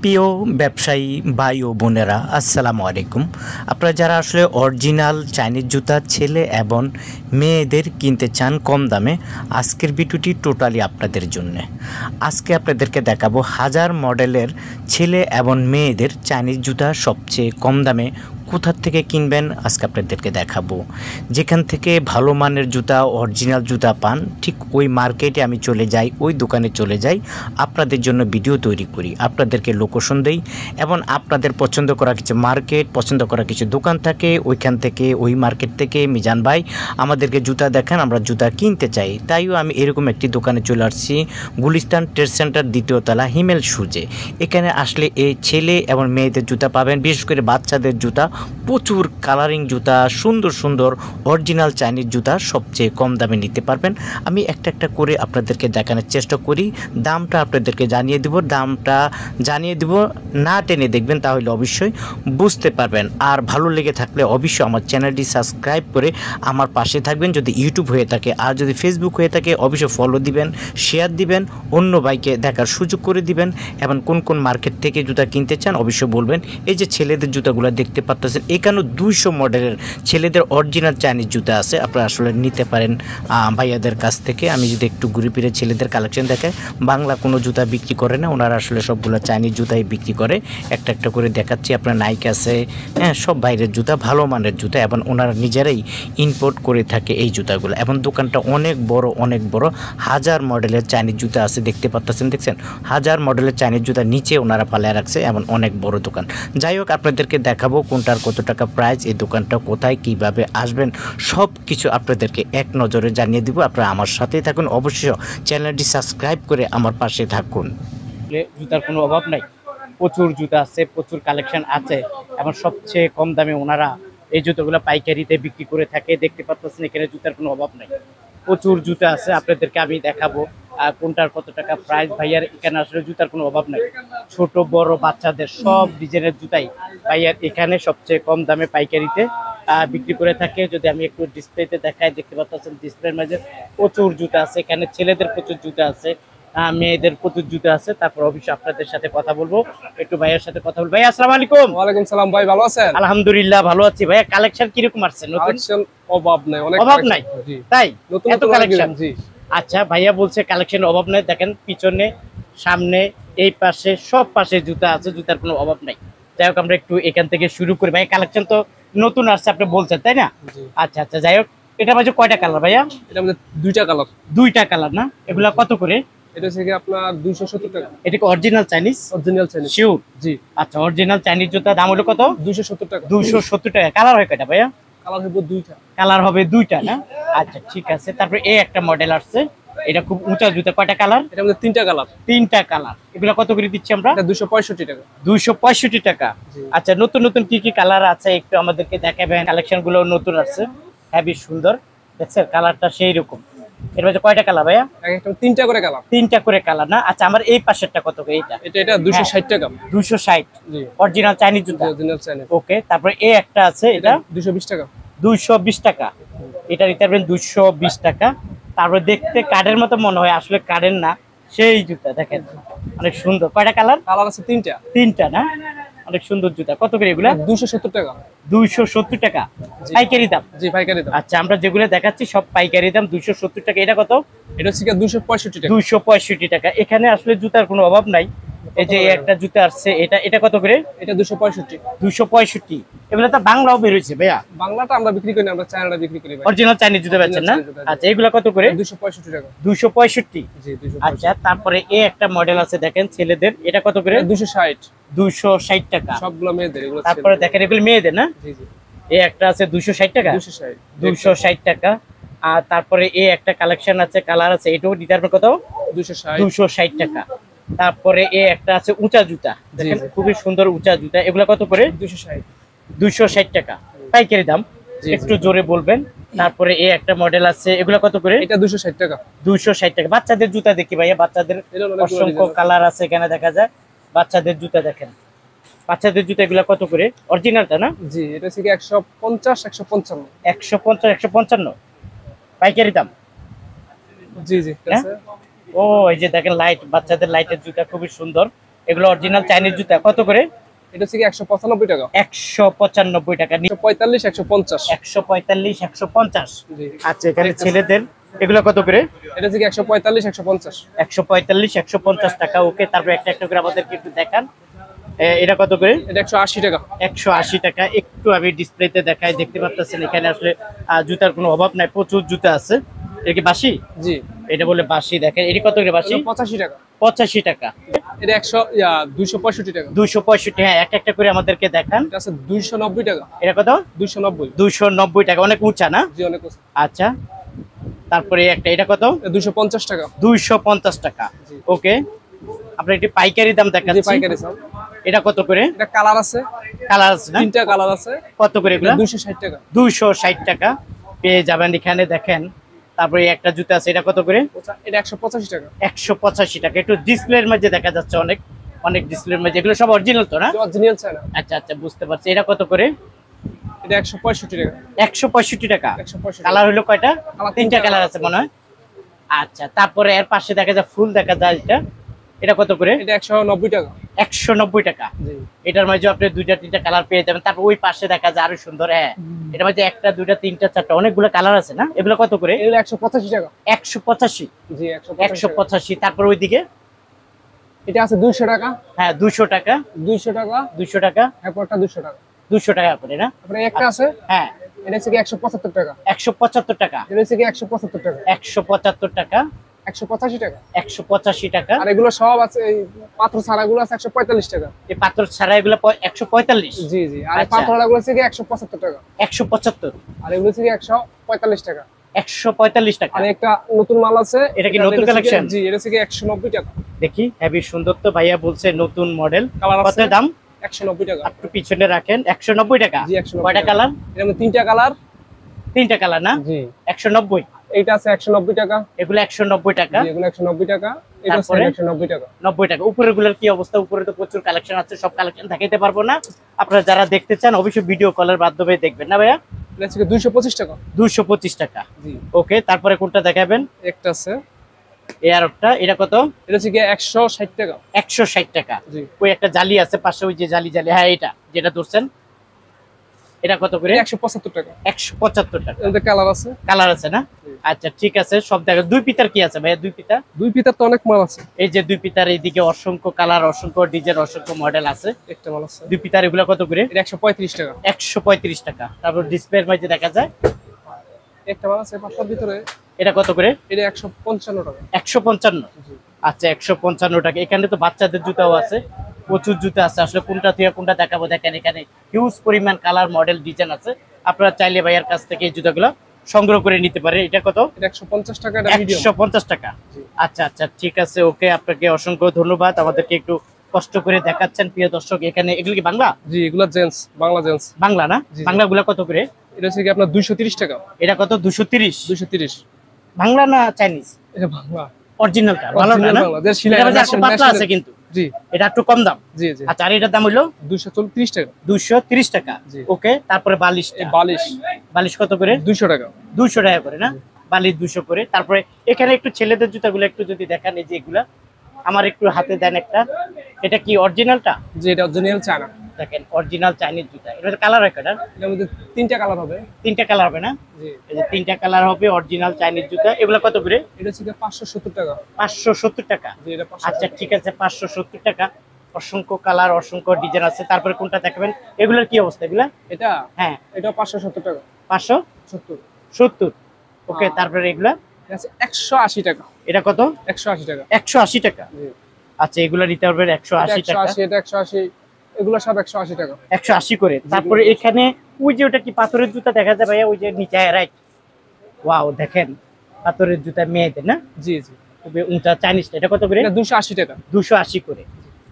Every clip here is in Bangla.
প্রিয় ব্যবসায়ী ভাই ও বোনেরা, আসসালামু আলাইকুম। আপনারা যারা আসলে অরিজিনাল চাইনিজ জুতা ছেলে এবং মেয়েদের কিনতে চান কম দামে, আজকের ভিডিওটি টোটালি আপনাদের জন্য। আজকে আপনাদেরকে দেখাবো হাজার মডেলের ছেলে এবং মেয়েদের চাইনিজ জুতা সবচেয়ে কম দামে কোথা থেকে কিনবেন আজকে আপনাদেরকে দেখাবো। যেখান থেকে ভালো মানের জুতা, অরিজিনাল জুতা পান, ঠিক ওই মার্কেটে আমি চলে যাই, ওই দোকানে চলে যাই, আপনাদের জন্য ভিডিও তৈরি করি, আপনাদেরকে লোকেশন দেই এবং আপনাদের পছন্দ করা কিছু মার্কেট, পছন্দ করা কিছু দোকান থাকে, ওইখান থেকে, ওই মার্কেট থেকে মিজান ভাই আমাদেরকে জুতা দেখান, আমরা জুতা কিনতে চাই। তাইও আমি এরকম একটি দোকানে চলে আসছি, গুলিস্তান ট্রেড সেন্টার, দ্বিতীয় তলা, হিমেল শুজে। এখানে আসলে এই ছেলে এবং মেয়েদের জুতা পাবেন, বিশেষ করে বাচ্চাদের জুতা, প্রচুর কালারিং জুতা, সুন্দর সুন্দর অরিজিনাল চাইনিজ জুতা সবচেয়ে কম দামে নিতে পারবেন। আমি একটা একটা করে আপনাদেরকে দেখানোর চেষ্টা করি, দামটা আপনাদেরকে জানিয়ে দেব, দামটা জানিয়ে দেব, না টেনে দেখবেন তাহলে অবশ্যই বুঝতে পারবেন। আর ভালো লেগে থাকলে অবশ্যই আমার চ্যানেলটি সাবস্ক্রাইব করে আমার পাশে থাকবেন, যদি ইউটিউব হয়ে থাকে। আর যদি ফেসবুক হয়ে থাকে অবশ্যই ফলো দিবেন, শেয়ার দিবেন, অন্য বাইকে দেখার সুযোগ করে দিবেন। এবং কোন কোন মার্কেট থেকে জুতা কিনতে চান অবশ্যই বলবেন। এই যে ছেলেদের জুতাগুলো দেখতে পাচ্ছেন, এখানে 200 মডেলের ছেলেদের অরিজিনাল চাইনিজ জুতা আছে, আপনারা আসলে নিতে পারেন ভাইয়াদের কাছ থেকে। আমি যদি একটু ঘুরে ফিরে ছেলেদের কালেকশন দেখাই, বাংলা কোনো জুতা বিক্রি করে না, ওনারা আসলে সবগুলো চাইনিজ জুতাই বিক্রি করে। একটা একটা করে দেখাচ্ছি, আপনার নাইক আছে, হ্যাঁ, সব বাইরের জুতা, ভালো মানের জুতা, এবং ওনারা নিজেরাই ইম্পোর্ট করে থাকে এই জুতাগুলো। এবং দোকানটা অনেক বড়, অনেক বড়, হাজার মডেলের চাইনিজ জুতা আছে, দেখতে পাচ্ছেন, দেখছেন, হাজার মডেলের চাইনিজ জুতা নিচে ওনারা পালায় রাখছে, এবং অনেক বড় দোকান। যাই হোক, আপনাদেরকে দেখাবো কোনটার কত টাকা প্রাইস, এই দোকানটা কোথায়, কিভাবে আসবেন, সব কিছু আপনাদেরকে এক নজরে জানিয়ে দিব। আপনারা আমার সাথেই থাকুন, অবশ্যই চ্যানেলটি সাবস্ক্রাইব করে আমার পাশে থাকুন। জুতার কোনো অভাব নাই, প্রচুর জুতা আছে, প্রচুর কালেকশন আছে, এবং সবচেয়ে কম দামে ওনারা এই জুতোগুলো পাইকারিতে বিক্রি করে থাকে। দেখতে পাচ্ছেন এখানে জুতার কোনো অভাব নাই, প্রচুর জুতা আছে, আপনাদেরকে আমি দেখাবো কোনটার কত টাকা প্রাইস। ভাইয়ার এখানে আসলে জুতার কোনো অভাব নাই, ছোট বড় বাচ্চাদের সব ডিজাইনের জুতাই ভাইয়ার এখানে সবচেয়ে কম দামে পাইকারিতে বিক্রি করে থাকে। যদি আমি একটু ডিসপ্লেতে দেখাই, দেখতে পাচ্ছেন ডিসপ্লের মাঝে প্রচুর জুতা আছে, এখানে ছেলেদের প্রচুর জুতা আছে, মেয়েদের প্রচুর জুতা আছে। তারপর অবশ্যই আপনাদের সাথে কথা বলবো, একটু ভাইয়ের সাথে কথা বলবো। ভাই আসসালামু আলাইকুম। ওয়ালাইকুম সালাম ভাই, ভালো আছেন? আলহামদুলিল্লাহ ভালো আছি। ভাইয়া কালেকশন কিরকম আসছে? কালেকশন অভাব নাই, অনেক অভাব নাই, জি তাই নতুন এত কালেকশন? জি আচ্ছা, ভাইয়া বলছে কালেকশন অভাব নাই। দেখেন পিছনে, সামনে, এই পাশে, সব পাশে জুতা আছে, জুতার কোনো অভাব নাই। যাই হোক, আমরা একটু এখান থেকে শুরু করি। ভাই কালেকশন তো নতুন আসছে আপনি বলছেন, তাই না? আচ্ছা আচ্ছা, যাই হোক, এটা মাঝে কয়টা কালার ভাইয়া? এটা আমাদের দুইটা কালার। দুইটা কালার না? এগুলা কত করে? এটা হচ্ছে কি আপনার 270 টাকা। এটা কি original Chinese? Original Chinese, sure? জি। আচ্ছা, অরিজিনাল চাইনিজ জুতা দাম হলো কত? 270 টাকা। 270 টাকা। কালার হয় কয়টা ভাইয়া? কালার হবে দুইটা। কালার হবে দুইটা না? আচ্ছা ঠিক আছে। তারপরে এই একটা মডেল আসছে, এটা খুব উঁচা জুতা, কয়টা কালার? এটা আমাদের তিনটা কালার। তিনটা কালার। এগুলা কত করে দিচ্ছি আমরা? এটা 265 টাকা। 265 টাকা। আচ্ছা, নতুন নতুন কি কি কালার আছে একটু আমাদেরকে দেখাবেন? কালেকশন গুলো নতুন আসছে, হেভি সুন্দর, দেখছেন কালারটা সেই রকম। এর মধ্যে কয়টা কালার ভাইয়া? একটা তিনটা করে কালার। তিনটা করে কালার না? আচ্ছা, আমার এই পাশেরটা কত করে? এটা 260 টাকা। 260, জি, অরিজিনাল চাইনিজ জুতা, অরিজিনাল চাইনিজ। ওকে। তারপরে এই একটা আছে, এটা 220 টাকা। 220 টাকা। এটা নিতে পারবেন 220 টাকা। তারপরে দেখতে কার্ডের মতো মনে হয়, আসলে কার্ডের না, সেই জুতা দেখেন, অনেক সুন্দর। কয়টা কালার? কালার আছে তিনটা। তিনটা না? অনেক সুন্দর জুতা। কত করে এগুলা? 270 টাকা। 270 টাকা পাইকারি দাম? জি, পাইকারি দাম। আচ্ছা, আমরা যেগুলো দেখাচ্ছি সব পাইকারি দাম, 270 টাকা। এটা কত? এটা হচ্ছে কি 265 টাকা। 265 টাকা। এখানে আসলে জুতার কোনো অভাব নাই। এই যে একটা জুতা আসছে, এটা কত করে? এটা 265। 265। এগুলো তো বাংলাও বের হয়েছে ভাইয়া? বাংলাটা আমরা বিক্রি করি না, আমরা চায়নাটা বিক্রি করি ভাই। অরিজিনাল চাইনিজ জুতা বেচেন না? আচ্ছা, এগুলো কত করে? 265 টাকা। 265। জি, 265। আচ্ছা, তারপরে এই একটা মডেল আছে দেখেন ছেলেদের, এটা কত করে? 260। 260 টাকা। সবগুলো মেয়েদের, এগুলো তারপরে দেখেন এগুলো মেয়েদের না? জি জি। এই একটা আছে 260 টাকা। 260। 260 টাকা। আর তারপরে এই একটা কালেকশন আছে, কালার আছে, এটাও দিতে পারবে কত? 260। 260 টাকা। তারপরে এই একটা আছে উঁচা জুতা, দেখেন খুবই সুন্দর উঁচা জুতা, এগুলা কত করে? 260। 260 টাকা পাইকারি দাম, একটু জোরে বলবেন। তারপরে এই একটা মডেল আছে, এগুলা কত করে? এটা 260 টাকা। 260 টাকা। বাচ্চাদের জুতা দেখি ভাইয়া, বাচ্চাদের অসংখ্য কালার আছে এখানে দেখা যায়। বাচ্চাদের জুতা দেখেন, বাচ্চাদের জুতা এগুলা কত করে? অরিজিনালটা না? জি, এটা হচ্ছে কি 150 155। 150 155 পাইকারি দাম। জি জি, ও এই যে দেখেন লাইট, বাচ্চাদের লাইটের জুতা খুবই সুন্দর, এগুলো অরিজিনাল চাইনিজ জুতা কত করে? এটা হচ্ছে কি 195 টাকা। 195 টাকা। 145 150। 145 150। জি। আচ্ছা এখানে ছেলেদের এগুলো কত করে? এটা হচ্ছে কি 145 150। 145 150 টাকা। ওকে, তারপর একটা একটা করে আমাদেরকে একটু দেখান। এটা কত করে? এটা 180 টাকা। 180 টাকা। একটু আমি ডিসপ্লেতে দেখাই, দেখতে পাচ্ছেন এখানে আসলে জুতার কোনো অভাব নাই, প্রচুর জুতা আছে। এটা কি বাসি? জি। এটা বলে বাসি। দেখেন এটা কত করে বাসি? 85 টাকা। 85 টাকা। এটা 265 টাকা। 265। হ্যাঁ, একটা একটা করে আমাদেরকে দেখান। এটা আছে 290 টাকা। এটা কত? 290। 290 টাকা। অনেক উঁচা না? জি অনেক। আচ্ছা, তারপরে একটা, এটা কত? 250 টাকা। 250 টাকা। জি। ওকে, আপনার একটি পাইকারি দাম জি দেখাচ্ছি। পাইকারি দাম। এটা কত করে? এটা কালার আছে, কালার আছে না? 3টা কালার আছে। কত করে এগুলো? 260 টাকা। 260 টাকা পেয়ে যাবেন এখানে। দেখেন তারপরে একটা জুতা আছে, এটা কত করে? এটা 185 টাকা। 185 টাকা। একটু ডিসপ্লের মধ্যে দেখা যাচ্ছে, অনেক অনেক ডিসপ্লের মধ্যে। এগুলো সব অরিজিনাল তো না? Original China. আচ্ছা আচ্ছা, বুঝতে পারছি। এটা কত করে? এটা 165 টাকা। 165 টাকা। 165 কালার হলো কয়টা? কালার 3টা কালার আছে মনে হয়। আচ্ছা, তারপরে এর পাশে দেখা যায় ফুল দেখা যায়, এটা কত করে? এটা 190 টাকা। 190 টাকা। জি। এটার মাঝে আপনি 2টা 3টা কালার পেয়ে যাবেন। তারপর ওই পাশে দেখা যায় আরো সুন্দর। হ্যাঁ, এটার মাঝে 1টা 2টা 3টা 4টা অনেকগুলো কালার আছে না? এগুলো কত করে? এটা 185 টাকা। 185। জি 185। 185। তারপর ওইদিকে এটা আছে 200 টাকা। হ্যাঁ 200 টাকা। 200 টাকা। 200 টাকা। এরপরটা 200 টাকা। 200 টাকা করে না? তারপরে একটা আছে, হ্যাঁ, এটা হচ্ছে কি 175 টাকা। 175 টাকা। এটা হচ্ছে কি 175 টাকা। 175 টাকা। 185 টাকা। 185 টাকা। আর এগুলো সব আছে, এই পাথর ছাড়াগুলো আছে 145 টাকা। এই পাথর ছাড়া এগুলো 145। জি জি। আর আচ্ছা। পাথর ছাড়াগুলো হচ্ছে কি 175 টাকা। 175। আর এগুলো হচ্ছে কি 145 টাকা। 145 টাকা। আর একটা নতুন মাল আছে। এটা কি এটা নতুন হচ্ছে কি- কালেকশন? জি, এটা হচ্ছে কি 190 টাকা। দেখি, হেভি সুন্দর তো। ভাইয়া বলছে নতুন মডেল। কালার কত আছে দাম? 190 টাকা। একটু পিছনে রাখেন। 190 টাকা। জি 190 কয়টা টাকা। কালার? এর মধ্যে 3টা কালার। 3টা কালার না? জি। 190। এইটা আছে 190 টাকা। এগুলো 190 টাকা। জি, এগুলো 190 টাকা। এটা আছে তারপরে? 190 টাকা। 90 টাকা। উপরের গুলোর কি অবস্থা? উপরে তো প্রচুর কালেকশন আছে, সব কালেকশন দেখাইতে পারবো না। আপনারা যারা দেখতে চান অবশ্যই ভিডিও কলের মাধ্যমে দেখবেন না ভাইয়া? এটা হচ্ছে কি 225 টাকা। 225 টাকা। জি। ওকে, তারপরে কোনটা দেখাবেন? একটা আছে, এই আরেকটা, এটা কত? এটা হচ্ছে কি 160 টাকা। 160 টাকা। জি। ওই একটা জালি আছে পাশে, ওই যে জালি জালি, হ্যাঁ এটা যেটা ধরছেন, এটা কত করে? 175 টাকা। 175 টাকা। এর মধ্যে কালার আছে। কালার আছে না? জি। আচ্ছা ঠিক আছে, সব দেখা। দুই পিতার কি আছে ভাইয়া? দুই পিতা, দুই পিতার তো অনেক মাল আছে। এই যে দুই পিতার এইদিকে অসংখ্য কালার, অসংখ্য ডিজাইন, অসংখ্য মডেল আছে। একটা মাল আছে। দুই পিতার এগুলো কত করে? এটা 135 টাকা। 135 টাকা। তারপর ডিসপ্লের মধ্যে দেখা যায়, একটা মাল আছে পাঁচটার ভিতরে। এটা কত করে? এটা 155 টাকা। 155। জি। আচ্ছা 155 টাকা। এখানে তো বাচ্চাদের জুতাও আছে, প্রচুর জুতা আছে। আসলে কোনটা থেকে কোনটা দেখাবো? দেখেন এখানে হিউজ পরিমাণ কালার, মডেল, ডিজাইন আছে। আপনারা চাইলে ভাইয়ার কাছ থেকে এই জুতাগুলো সংগ্রহ করে নিতে পারেন। এটা কত? এটা 150 টাকা। এটা মিডিয়াম। 150 টাকা। জি। আচ্ছা আচ্ছা ঠিক আছে। ওকে, আপনাকে অসংখ্য ধন্যবাদ, আমাদেরকে একটু কষ্ট করে দেখাচ্ছেন। প্রিয় দর্শক, এখানে এগুলো কি বাংলা? জি, এগুলা জেন্টস, বাংলা জেন্টস। বাংলা না? জি, জি। বাংলাগুলা কত করে? এটা হচ্ছে কি আপনার 230 টাকা। এটা কত? 230। 230। বাংলা না চাইনিজ? এটা বাংলা। অরিজিনালটা ভালো না? Original বাংলা। যে সেলাই এটার মধ্যে একটু মেশিন- পাতলা আছে কিন্তু, জি এটা একটু কম দাম। জি জি। আচ্ছা, আর এটার দাম হলো 230 টাকা। 230 টাকা। জি। ওকে, তারপরে বালিশ, এই বালিশ বালিশ কত করে? 200 টাকা। 200 টাকা করে না? বালিশ 200 করে। তারপরে এখানে একটু ছেলেদের জুতাগুলো একটু যদি দেখান, এই যে এগুলা আমার একটু হাতে দেন একটা। এটা কি অরিজিনালটা? জি, এটা অরিজিনাল চায়না। দেখেন অরিজিনাল চাইনিজ জুতা। এটার কালার হয় কয়টা? এর মধ্যে 3টা কালার হবে। 3টা কালার হবে না? জি। এই যে 3টা কালার হবে অরিজিনাল চাইনিজ জুতা। এগুলো কত করে? এটা হচ্ছে কি 570 টাকা। 570 টাকা। জি, এটা 570 আচ্ছা ঠিক আছে, 570 টাকা। অসংখ্য কালার, অসংখ্য ডিজাইন আছে। তারপরে কোনটা দেখাবেন? এগুলোর কি অবস্থা এগুলা? এটা হ্যাঁ, এটা 570 টাকা। 570। 70। ওকে, তারপরে এগুলা? এটা আছে 180 টাকা। এটা কত? 180 টাকা। 180 টাকা। জি। আচ্ছা, এগুলো নিতে পারবেন এটা 180 টাকা। 180, এটা 180, এগুলো সব 180 টাকা। 180 করে। তারপরে এখানে ওই যে ওটা কি পাথরের জুতা দেখা যায় ভাইয়া? ওই যে নিচে, রাইট। ওয়াও, দেখেন পাথরের জুতা মেয়েদের না? জি জি। খুবই উঁচা চাইনিজটা। এটা কত করে? এটা 280 টাকা। 280 করে।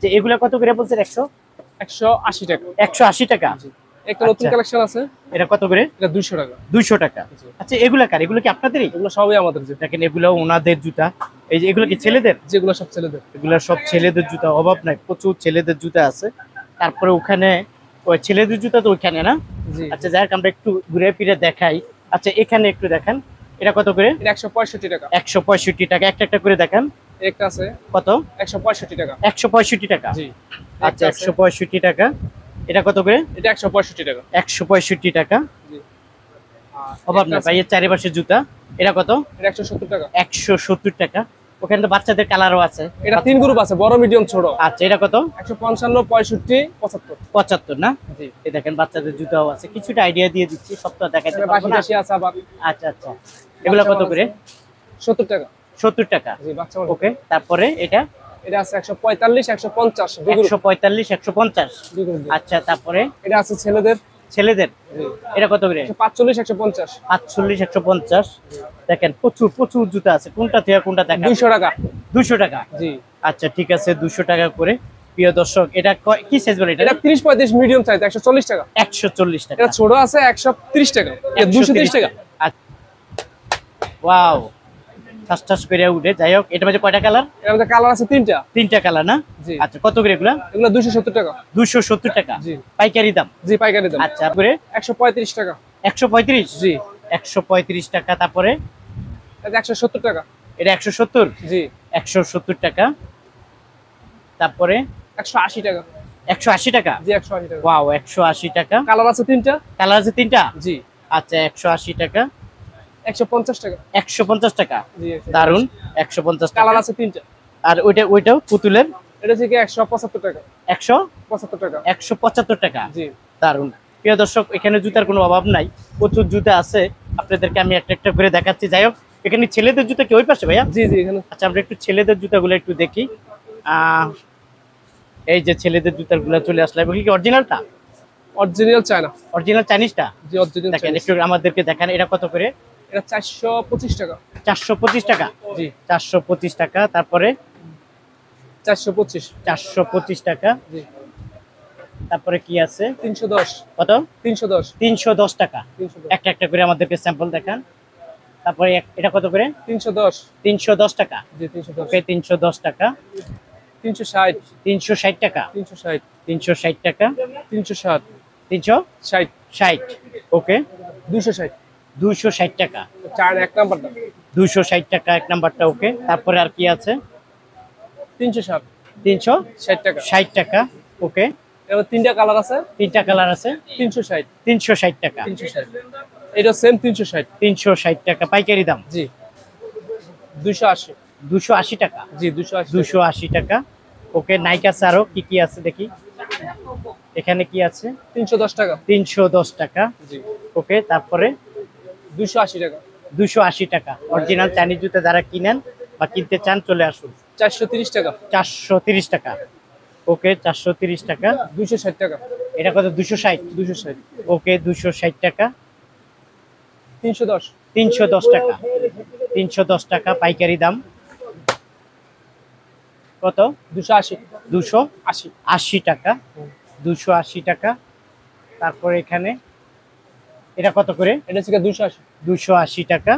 যে এগুলা কত করে বলছেন? 180 টাকা। 180 টাকা। জি। একটা নতুন আচ্ছা। কালেকশন আছে। এটা কত করে? এটা 200 টাকা। 200 টাকা। জি। আচ্ছা, এগুলা কার? এগুলো কি আপনাদেরই? এগুলো সবই আমাদের। যে দেখেন এগুলো ওনাদের জুতা। এই যে এগুলো কি ছেলেদের? যেগুলো সব ছেলেদের। এগুলো সব ছেলেদের জুতা, অভাব নাই, প্রচুর ছেলেদের জুতা আছে। তারপরে ওখানে ওই ছেলেদের জুতা তো ওইখানে না? জি। আচ্ছা যাই হোক, আমরা একটু ঘুরে ফিরে দেখাই। আচ্ছা এখানে একটু দেখান, এটা কত করে? এটা 165 টাকা। 165 টাকা। একটা একটা করে দেখান। একটা আছে কত? 165 টাকা। 165 টাকা। জি। আচ্ছা 165 টাকা। এটা কত করে? এটা 165 টাকা। 165 টাকা। জি। অভাব না ভাইয়ের চারিপাশে জুতা। এটা কত? এটা 170 টাকা। 170 টাকা। ওখানে তো বাচ্চাদের কালারও আছে। এটা 3 গ্রুপ আছে, বড়, মিডিয়াম, ছোট। আচ্ছা এটা কত? 155, 65, 75। 75 না? জি। এই দেখেন বাচ্চাদের জুতাও আছে। কিছুটা আইডিয়া দিয়ে দিচ্ছি, সব তো দেখাইতে পারবো না। 82 আছে আবার। আচ্ছা আচ্ছা। এগুলা কত করে? 70 টাকা। 70 টাকা। জি, বাচ্চা। ওকে, তারপরে এটা এটা আছে 145, 150, দুই গ্রুপ। 145, 150। দুই গ্রুপ। আচ্ছা, তারপরে এটা আছে ছেলেদের। ছেলেদের এটা কত করে? 145, 150। 45, 150। দেখেন প্রচুর প্রচুর জুতা আছে। কোনটা থেকে কোনটা দেখা? 200 টাকা। 200 টাকা। জি। আচ্ছা ঠিক আছে, 200 টাকা করে। প্রিয় দর্শক, এটা কি সাইজ বলে? এটা 30, 35 মিডিয়াম সাইজ 140 টাকা। 140 টাকা। এটা ছোট আছে 130 টাকা। এটা 230 টাকা। ওয়াও, ঠাস ঠাস করে উঠে। যাই হোক, এটা মধ্যে কয়টা কালার? এর মধ্যে কালার আছে 3টা। 3টা কালার না? জি। আচ্ছা, কত করে এগুলা? এগুলো 270 টাকা। 270 টাকা। জি। পাইকারি দাম? জি, পাইকারি দাম। আচ্ছা, করে 135 টাকা। 135? জি। 135 টাকা। তারপরে এটা 170 টাকা। এটা 170? জি। 170 টাকা। তারপরে 180 টাকা। 180 টাকা। জি, 180 টাকা। ওয়াও, 180 টাকা। কালার আছে 3টা। কালার আছে 3টা? জি। আচ্ছা, 180 টাকা। 150 টাকা। 150 টাকা। জি। দারুন, 150 টাকা। কালার আছে 3টা। আর ওইটাও পুতুলের? এটা থেকে 175 টাকা। 175 টাকা। 175 টাকা। জি। দারুন। প্রিয় দর্শক, এখানে জুতার কোনো অভাব নাই, প্রচুর জুতা আছে। আপনাদেরকে আমি একটা একটা করে দেখাচ্ছি। যাই হোক, এখানে ছেলেদের জুতা কি ওই পাশে ভাইয়া? জি জি, এখানে। আচ্ছা, আমরা একটু ছেলেদের জুতাগুলো একটু দেখি। এই যে ছেলেদের জুতাগুলো চলে আসলো। এবং কি অরিজিনালটা? Original China. অরিজিনাল চাইনিজটা? জি, অরিজিনাল দেখেন, চায়না। একটু আমাদেরকে দেখান। এটা কত করে? এটা 425 টাকা। 425 টাকা। জি। 425 টাকা। তারপরে 425। 425 টাকা। জি। তারপরে কি আছে? 310। কত? 310। 310 টাকা। 310। একটা একটা করে আমাদেরকে স্যাম্পল দেখান। তারপরে এটা কত করে? 310। 310 টাকা। জি, 310। ওকে, 310 টাকা। 360। 360 টাকা। 360। 360 টাকা। 360। 360। 60। ওকে, 260। 260 টাকা। চায়না এক নাম্বারটা। 260 টাকা এক নাম্বারটা। ওকে, তারপরে আর কি আছে? 360। 360 টাকা। টাকা। ওকে, এবার 3টা কালার আছে। 3টা কালার আছে। 360। 360 টাকা। 360। এটা সেম 360। 360 টাকা পাইকারি দাম। জি। 280। 280 টাকা। জি, 280। 280 টাকা। ওকে, নাইক আছে। আরো কি কি আছে দেখি। এখানে কি আছে? 310 টাকা। 310 টাকা। জি। ওকে, তারপরে 280 টাকা। 280 টাকা। অরিজিনাল চাইনিজ জুতা যারা কিনেন বা কিনতে চান, চলে আসুন। 430 টাকা। 430 টাকা। ওকে, 430 টাকা। 260 টাকা। এটা কত? 260? 260। ওকে, 260 টাকা। 310। 310 টাকা। 310 টাকা পাইকারি দাম। কত? 280। 280 টাকা। 280 টাকা। তারপরে এখানে এটা কত করে? এটা থেকে 280। 280 টাকা।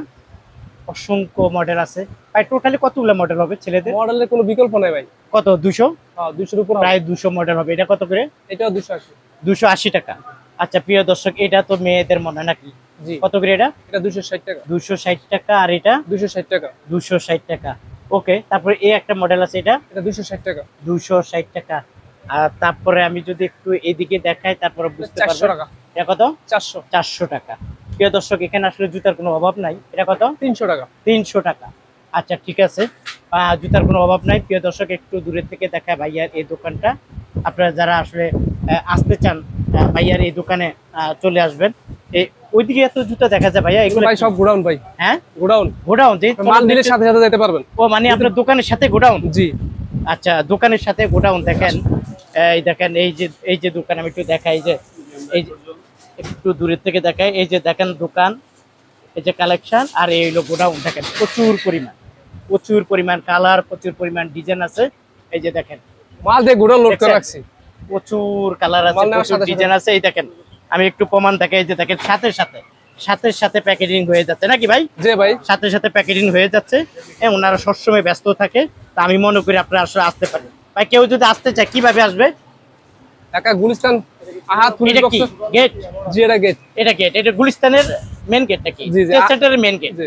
অসংখ্য মডেল আছে ভাই। টোটালি কতগুলো মডেল হবে ছেলেদের? মডেলের কোনো বিকল্প নাই ভাই। কত? 200? হ্যাঁ, 200 এর উপর হবে। প্রায় 200 মডেল হবে। এটা কত করে? এটাও 280। 280 টাকা। আচ্ছা প্রিয় দর্শক, এটা তো মেয়েদের মনে হয় নাকি? জি। কত করে এটা? এটা 260 টাকা। 260 টাকা। আর এটা? 260 টাকা। 260 টাকা। ওকে, তারপরে এই একটা মডেল আছে, এটা? এটা 260 টাকা। 260 টাকা। আর তারপরে আমি যদি একটু এদিকে দেখাই, তারপরে বুঝতে 400 পারবেন। টাকা। এটা কত? 400। 400 টাকা। প্রিয় দর্শক, এখানে আসলে জুতার কোনো অভাব নাই। এটা কত? 300 টাকা। 300 টাকা। আচ্ছা ঠিক আছে, জুতার কোনো অভাব নাই। প্রিয় দর্শক, একটু দূরের থেকে দেখায় ভাইয়ার এই দোকানটা। আপনারা যারা আসলে আসতে চান, ভাইয়ার এই দোকানে চলে আসবেন। ওইদিকে এত জুতা দেখা যায় ভাইয়া, এগুলো ভাই সব গোডাউন ভাই। হ্যাঁ, গোডাউন। গোডাউন। মাল দিলে সাথে সাথে যেতে পারবেন। ও মানে আপনার দোকানের সাথে গোডাউন? জি। আচ্ছা, দোকানের সাথে গোডাউন। দেখেন, এই দেখেন, এই যে দোকান, আমি একটু দেখাই। এই যে একটু দূরের থেকে দেখাই। এই যে দেখেন দোকান, এই যে কালেকশন, আর এই হলো গোডাউন। দেখেন প্রচুর পরিমাণ কালার, প্রচুর পরিমাণ ডিজাইন আছে। এই যে দেখেন, মাল দিয়ে গোডাউন লোড করে রাখছি। প্রচুর কালার আছে, মাল নেওয়ার প্রচুর সাথে ডিজাইন আছে। এই দেখেন, আমি একটু প্রমাণ দেখাই। এই যে দেখেন, সাথে সাথে প্যাকেজিং হয়ে যাচ্ছে নাকি ভাই? জি ভাই। সাথে সাথে প্যাকেজিং হয়ে যাচ্ছে। ওনারা সবসময় ব্যস্ত থাকে। তা আমি মনে করি আপনারা আসলে আসতে পারেন ভাই। কেউ যদি আসতে চায়, কিভাবে আসবে? ঢাকা গুলিস্তান আহাদ পুলিশ এটা কি বক্স। গেট? জি, এটা গেট। এটা গেট? এটা গুলিস্তানের মেন গেট নাকি? জি, জি। সেন্টারের মেন গেট। জি।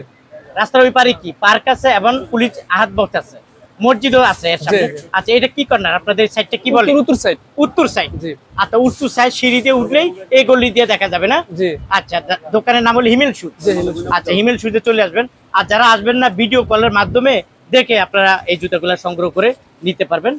রাস্তার ওই পারে কি পার্ক আছে এবং পুলিশ আহাত বক্স আছে। মসজিদও আছে এর সামনে। জি। আচ্ছা, এটা কি কর্নার? আপনাদের সাইডটা কি বলে? উত্তর সাইড। উত্তর সাইড। জি আচ্ছা, উত্তর সাইড সিঁড়ি দিয়ে উঠলেই এই গলি দিয়ে দেখা যাবে না? জি আচ্ছা, দোকানের নাম হলো হিমেল শু। জি, হিমেল শু। আচ্ছা, হিমেল শুতে চলে আসবেন। আর যারা আসবেন না, ভিডিও কলের মাধ্যমে দেখে আপনারা এই জুতাগুলো সংগ্রহ করে নিতে পারবেন।